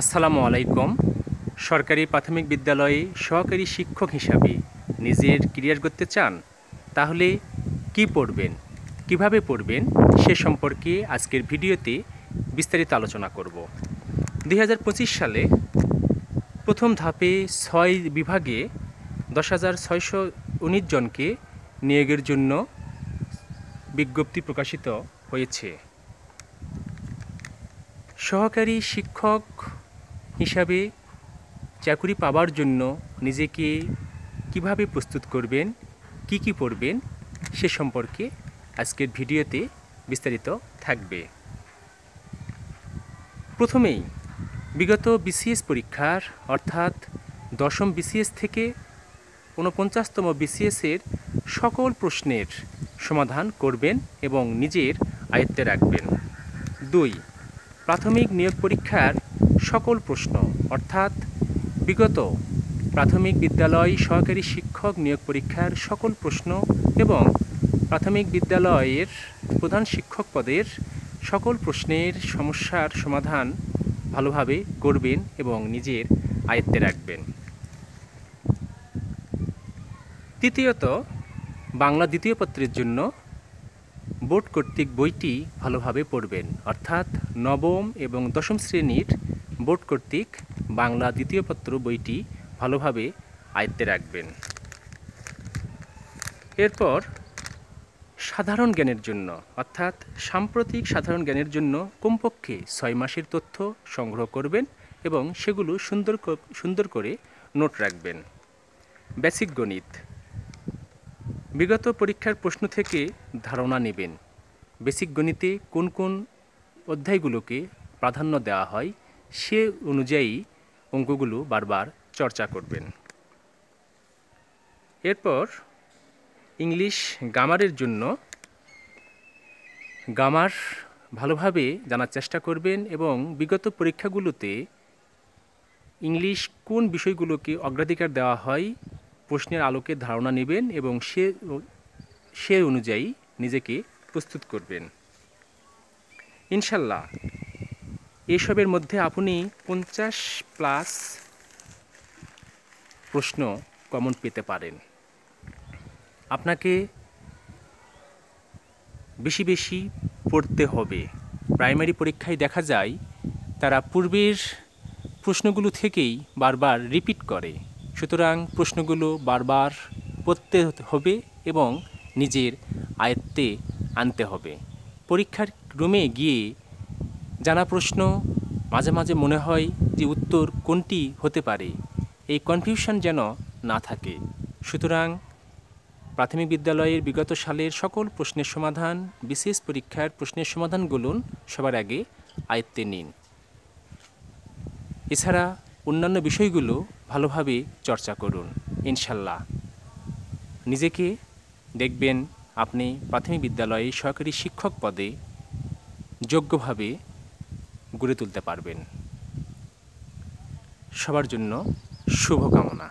আসসালামু আলাইকুম। সরকারি প্রাথমিক বিদ্যালয়ে সহকারী শিক্ষক হিসাবে নিজের ক্যারিয়ার গড়তে চান? তাহলে কি পড়বেন, কিভাবে পড়বেন সে সম্পর্কে আজকের ভিডিওতে বিস্তারিত আলোচনা করব। 2025 সালে প্রথম ধাপে 6 বিভাগে 10,619 জনকে নিয়োগের জন্য বিজ্ঞপ্তি প্রকাশিত হয়েছে। সহকারী শিক্ষক হিসাবে চাকরি পাওয়ার জন্য নিজেকে কিভাবে প্রস্তুত করবেন, কি পড়বেন সে সম্পর্কে আজকের ভিডিওতে বিস্তারিত থাকবে। প্রথমেই বিগত বিসিএস পরীক্ষার অর্থাৎ 10ম বিসিএস থেকে 49তম বিসিএসের সকল প্রশ্নের সমাধান করবেন এবং নিজের আয়ত্তে রাখবেন। 2. প্রাথমিক নিয়োগ পরীক্ষার সকল প্রশ্ন অর্থাৎ বিগত প্রাথমিক বিদ্যালয় সহকারী শিক্ষক নিয়োগ পরীক্ষার সকল প্রশ্ন এবং প্রাথমিক বিদ্যালয়ের প্রধান শিক্ষক পদের সকল প্রশ্নের সমস্যার সমাধান ভালোভাবে করবেন এবং নিজের আয়ত্তে রাখবেন। তৃতীয়ত, বাংলা দ্বিতীয় পত্রের জন্য বোর্ড কর্তৃক বইটি ভালোভাবে পড়বেন, অর্থাৎ নবম এবং 10ম শ্রেণীর বোর্ড কর্তৃক বাংলা দ্বিতীয় পত্র বইটি ভালোভাবে আয়ত্তে রাখবেন। এরপর সাধারণ জ্ঞানের জন্য অর্থাৎ সাম্প্রতিক সাধারণ জ্ঞানের জন্য কমপক্ষে 6 মাসের তথ্য সংগ্রহ করবেন এবং সেগুলো সুন্দর করে নোট রাখবেন। বেসিক গণিত, বিগত পরীক্ষার প্রশ্ন থেকে ধারণা নেবেন। বেসিক গণিতে কোন কোন অধ্যায়গুলোকে প্রাধান্য দেওয়া হয় সে অনুযায়ী অঙ্কগুলো বারবার চর্চা করবেন। এরপর ইংলিশ গ্রামারের জন্য গ্রামার ভালোভাবে জানার চেষ্টা করবেন এবং বিগত পরীক্ষাগুলোতে ইংলিশ কোন বিষয়গুলোকে অগ্রাধিকার দেওয়া হয় প্রশ্নের আলোকে ধারণা নেবেন এবং সে অনুযায়ী নিজেকে প্রস্তুত করবেন। ইনশাল্লাহ এসবের মধ্যে আপনি 50+ প্রশ্ন কমন পেতে পারেন। আপনাকে বেশি বেশি পড়তে হবে। প্রাইমারি পরীক্ষায় দেখা যায় তারা পূর্বের প্রশ্নগুলো থেকেই বারবার রিপিট করে, সুতরাং প্রশ্নগুলো বারবার পড়তে হবে এবং নিজের আয়ত্তে আনতে হবে। পরীক্ষার রুমে গিয়ে জানা প্রশ্ন মাঝে মাঝে মনে হয় যে উত্তর কোনটি হতে পারে, এই কনফিউশন যেন না থাকে। সুতরাং প্রাথমিক বিদ্যালয়ের বিগত সালের সকল প্রশ্নের সমাধান, বিশেষ পরীক্ষার প্রশ্নের সমাধানগুলো সবার আগে আয়ত্তে নিন। এছাড়া অন্যান্য বিষয়গুলো ভালোভাবে চর্চা করুন। ইনশাল্লাহ নিজেকে দেখবেন আপনি প্রাথমিক বিদ্যালয়ে সহকারী শিক্ষক পদে যোগ্যভাবে গড়ে তুলতে পারবেন। সবার জন্য শুভকামনা।